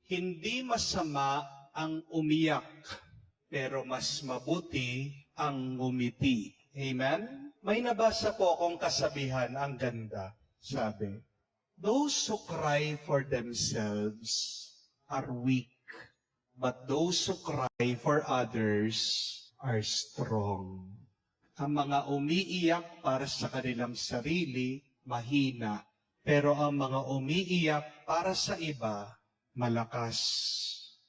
Hindi masama ang umiyak, pero mas mabuti ang ngumiti. Amen? May nabasa po akong kasabihan, ang ganda. Sabi, those who cry for themselves are weak, but those who cry for others are strong. Ang mga umiiyak para sa kanilang sarili, mahina. Pero ang mga umiiyak para sa iba, malakas,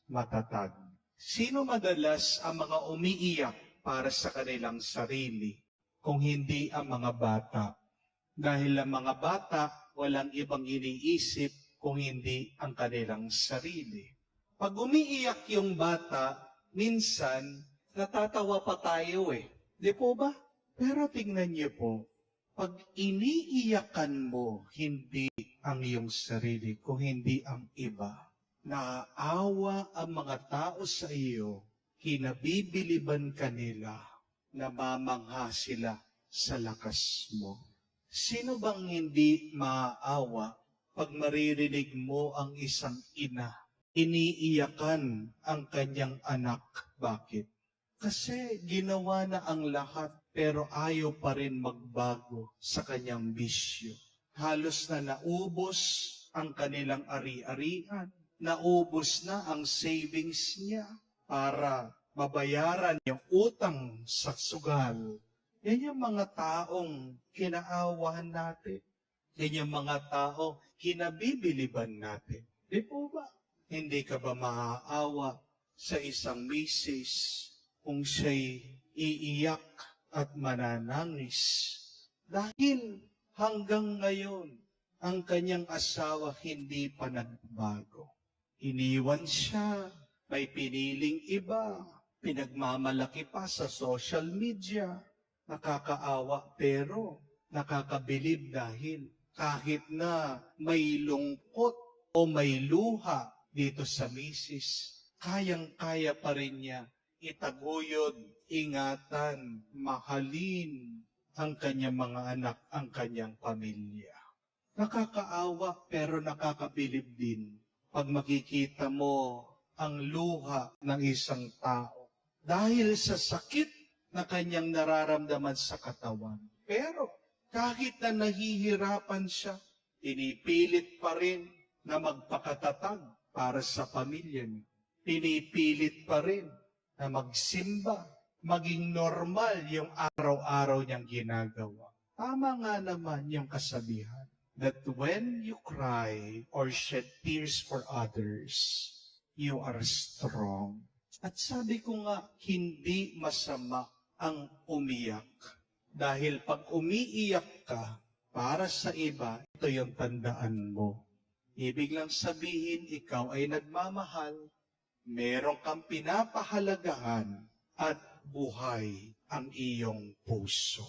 matatag. Sino madalas ang mga umiiyak para sa kanilang sarili, kung hindi ang mga bata? Dahil ang mga bata, walang ibang iniisip kung hindi ang kanilang sarili. Pag umiiyak yung bata, minsan, natatawa pa tayo Di po ba? Pero tingnan niyo po, pag iniiyakan mo, hindi ang iyong sarili, kung hindi ang iba, naaawa ang mga tao sa iyo, kinabibiliban kanila, namamangha sila sa lakas mo. Sino bang hindi maaawa pag maririnig mo ang isang ina, iniiyakan ang kanyang anak? Bakit? Kasi ginawa na ang lahat, pero ayaw pa rin magbago sa kanyang bisyo. Halos na naubos ang kanilang ari-arian. Naubos na ang savings niya para mabayaran yung utang sa sugal. Yan yung mga taong kinaawahan natin. Yan yung mga taong kinabibiliban natin. Di po ba? Hindi ka ba maaawa sa isang misis kung siya'y iiyak at mananangis? Dahil hanggang ngayon, ang kanyang asawa hindi pa nagbago. Iniwan siya, may piniling iba, pinagmamalaki pa sa social media. Nakakaawa pero nakakabilib dahil kahit na may lungkot o may luha dito sa misis, kayang-kaya pa rin niya itaguyod, ingatan, mahalin ang kanyang mga anak, ang kanyang pamilya. Nakakaawa pero nakakabilib din pag makikita mo ang luha ng isang tao dahil sa sakit na kanyang nararamdaman sa katawan. Pero kahit na nahihirapan siya, pinipilit pa rin na magpakatatag para sa pamilya niya. Pinipilit pa rin na magsimba, maging normal yung araw-araw niyang ginagawa. Tama nga naman yung kasabihan that when you cry or shed tears for others, you are strong. At sabi ko nga, hindi masama ang umiyak. Dahil pag umiiyak ka para sa iba, ito yung tandaan mo. Ibig lang sabihin, ikaw ay nagmamahal, meron kang pinapahalagahan, at buhay ang iyong puso.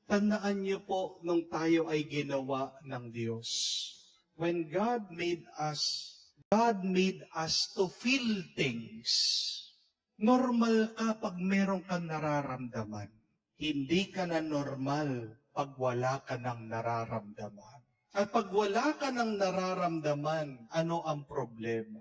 Tandaan niyo po, nung tayo ay ginawa ng Diyos, when God made us to feel things. Normal ka pag meron kang nararamdaman. Hindi ka na normal pag wala ka ng nararamdaman. At pag wala ka ng nararamdaman, ano ang problema?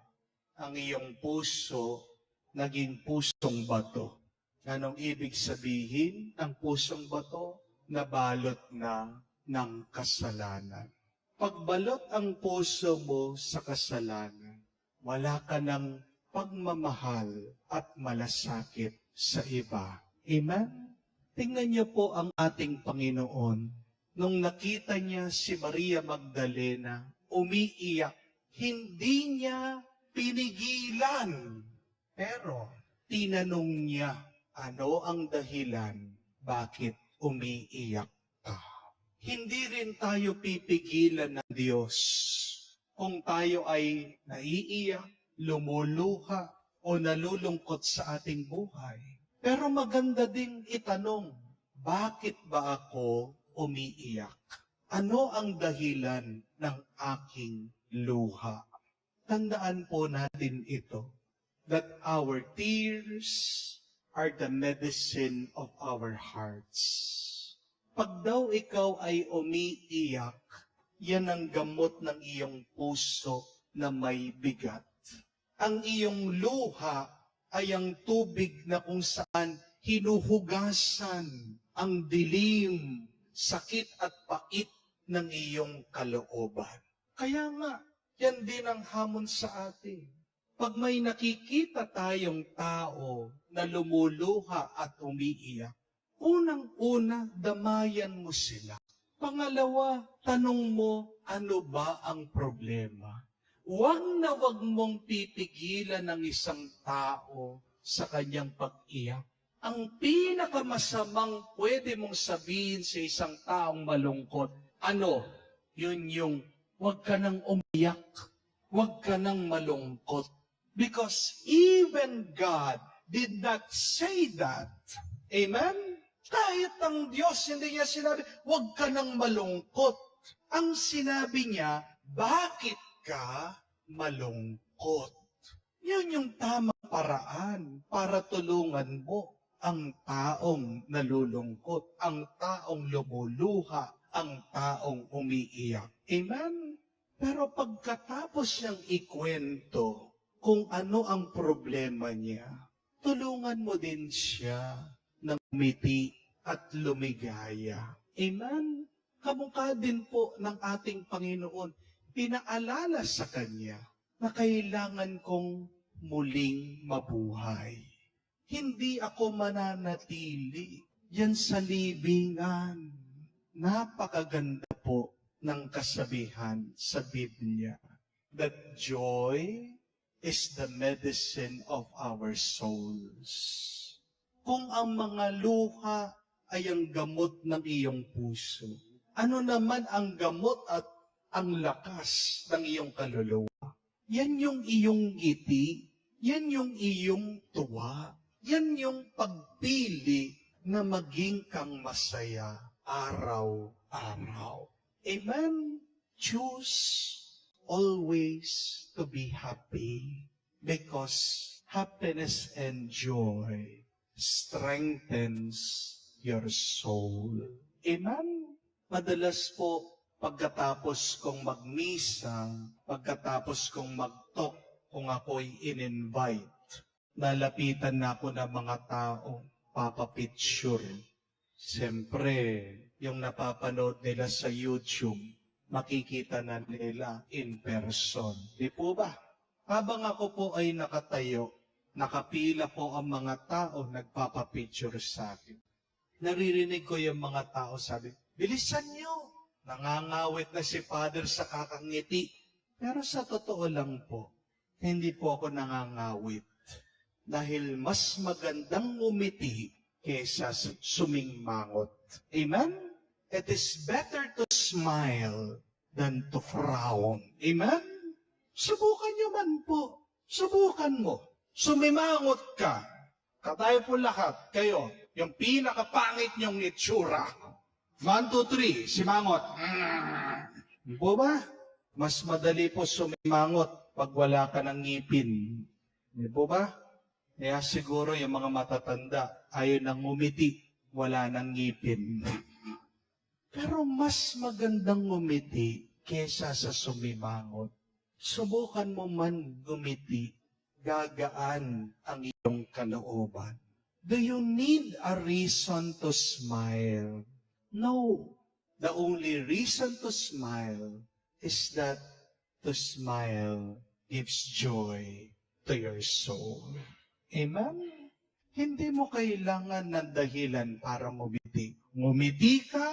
Ang iyong puso naging pusong bato. Anong ibig sabihin? Ang pusong bato nabalot na ng kasalanan. Pagbalot ang puso mo sa kasalanan, wala ka ng pagmamahal at malasakit sa iba. Amen? Tingnan niyo po ang ating Panginoon. Nung nakita niya si Maria Magdalena, umiiyak, hindi niya pinigilan. Pero tinanong niya, ano ang dahilan? Bakit umiiyak ka? Hindi rin tayo pipigilan ng Diyos kung tayo ay naiiyak, lumuluha, o nalulungkot sa ating buhay. Pero maganda ding itanong, bakit ba ako umiiyak? Ano ang dahilan ng aking luha? Tandaan po natin ito, that our tears are the medicine of our hearts. Pag daw ikaw ay umiiyak, yan ang gamot ng iyong puso na may bigat. Ang iyong luha ay ang tubig na kung saan hinuhugasan ang dilim, sakit at pait ng iyong kalooban. Kaya nga, yan din ang hamon sa atin. Pag may nakikita tayong tao na lumuluha at umiiyak, unang-una, damayan mo sila. Pangalawa, tanong mo, ano ba ang problema? Huwag na huwag mong pipigilan ng isang tao sa kanyang pag-iyak. Ang pinakamasamang pwede mong sabihin sa isang taong malungkot, ano? Yun yung, huwag ka nang umiyak, huwag ka nang malungkot. Because even God did not say that. Amen? Kahit ang Diyos, hindi niya sinabi, huwag ka nang malungkot. Ang sinabi niya, bakit ka malungkot? Yun yung tamang paraan para tulungan mo ang taong nalulungkot, ang taong lumuluha, ang taong umiiyak. Amen? Pero pagkatapos niyang ikwento kung ano ang problema niya, tulungan mo din siya ng umiti at lumigaya. Amen? Kamukha din po ng ating Panginoon, pinaalala sa Kanya na kailangan kong muling mabuhay. Hindi ako mananatili yan sa libingan. Napakaganda po ng kasabihan sa Biblia that joy is the medicine of our souls. Kung ang mga luha ay ang gamot ng iyong puso, ano naman ang gamot at ang lakas ng iyong kaluluwa? Yan yung iyong ngiti, yan yung iyong tuwa, yan yung pagpili na maging kang masaya araw-araw. Amen? Choose always to be happy because happiness and joy strengthens your soul. Amen? Madalas po, pagkatapos kong magmisa, pagkatapos kong mag-talk, kung ako'y in-invite, nalapitan na ako ng mga tao, papapicture. Siyempre, yung napapanood nila sa YouTube, makikita na nila in person. Di po ba? Habang ako po ay nakatayo, nakapila po ang mga tao nagpapapicture sa akin. Naririnig ko yung mga tao sabi, bilisan nyo! Nangangawit na si Father sa kakangiti. Pero sa totoo lang po, hindi po ako nangangawit. Dahil mas magandang umiti kesa sumingmangot. Amen? It is better to smile than to frown. Amen? Subukan nyo man po. Subukan mo. Sumimangot ka. Katayo po lahat, kayo, yung pinakapangit nyong itsura. 1, 2, 3, simangot. Po ba? Mas madali po sumimangot pag wala ka ng ngipin. Di po ba? Kaya siguro yung mga matatanda, ayaw nang ngumiti, wala nang ngipin. Pero mas magandang ngumiti kesa sa sumimangot. Subukan mo man gumiti, gagaan ang iyong kalooban. Do you need a reason to smile? No. The only reason to smile is that to smile gives joy to your soul. Amen? Hindi mo kailangan ng dahilan para ngumiti. Ngumiti ka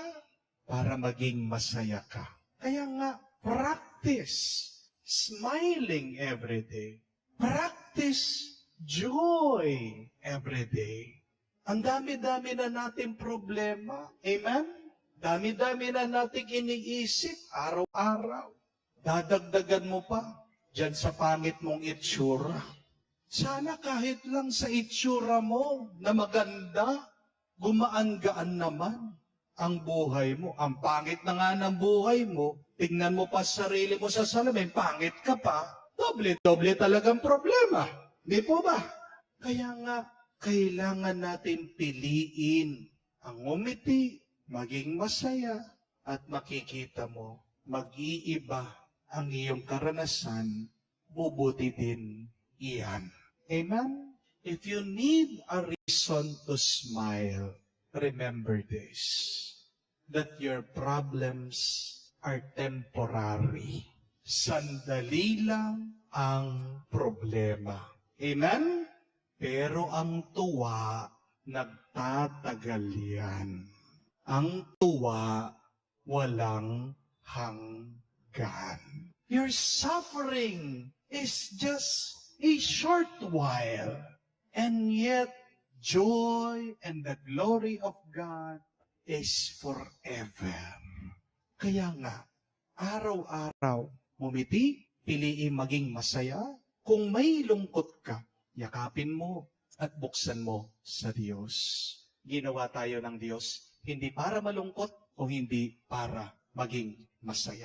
para maging masaya ka. Kaya nga, practice smiling every day. Practice joy every day. Ang dami-dami na nating problema. Amen? Dami-dami na nating iniisip araw-araw. Dadagdagan mo pa dyan sa pangit mong itsura. Sana kahit lang sa itsura mo na maganda, gumaan-gaan naman ang buhay mo. Ang pangit na nga ng buhay mo, tingnan mo pa sarili mo sa salamin, pangit ka pa, doble-doble talagang problema. Di po ba? Kaya nga, kailangan natin piliin ang umiti, maging masaya, at makikita mo, mag-iiba ang iyong karanasan, bubuti din iyan. Amen? If you need a reason to smile, remember this, that your problems are temporary. Sandali lang ang problema. Amen? Pero ang tuwa, nagtatagal yan. Ang tuwa, walang hanggan. Your suffering is just a short while. And yet, joy and the glory of God is forever. Kaya nga, araw-araw, ngumiti, piliin maging masaya. Kung may lungkot ka, yakapin mo at buksan mo sa Diyos. Ginawa tayo ng Diyos, hindi para malungkot o hindi para maging masaya.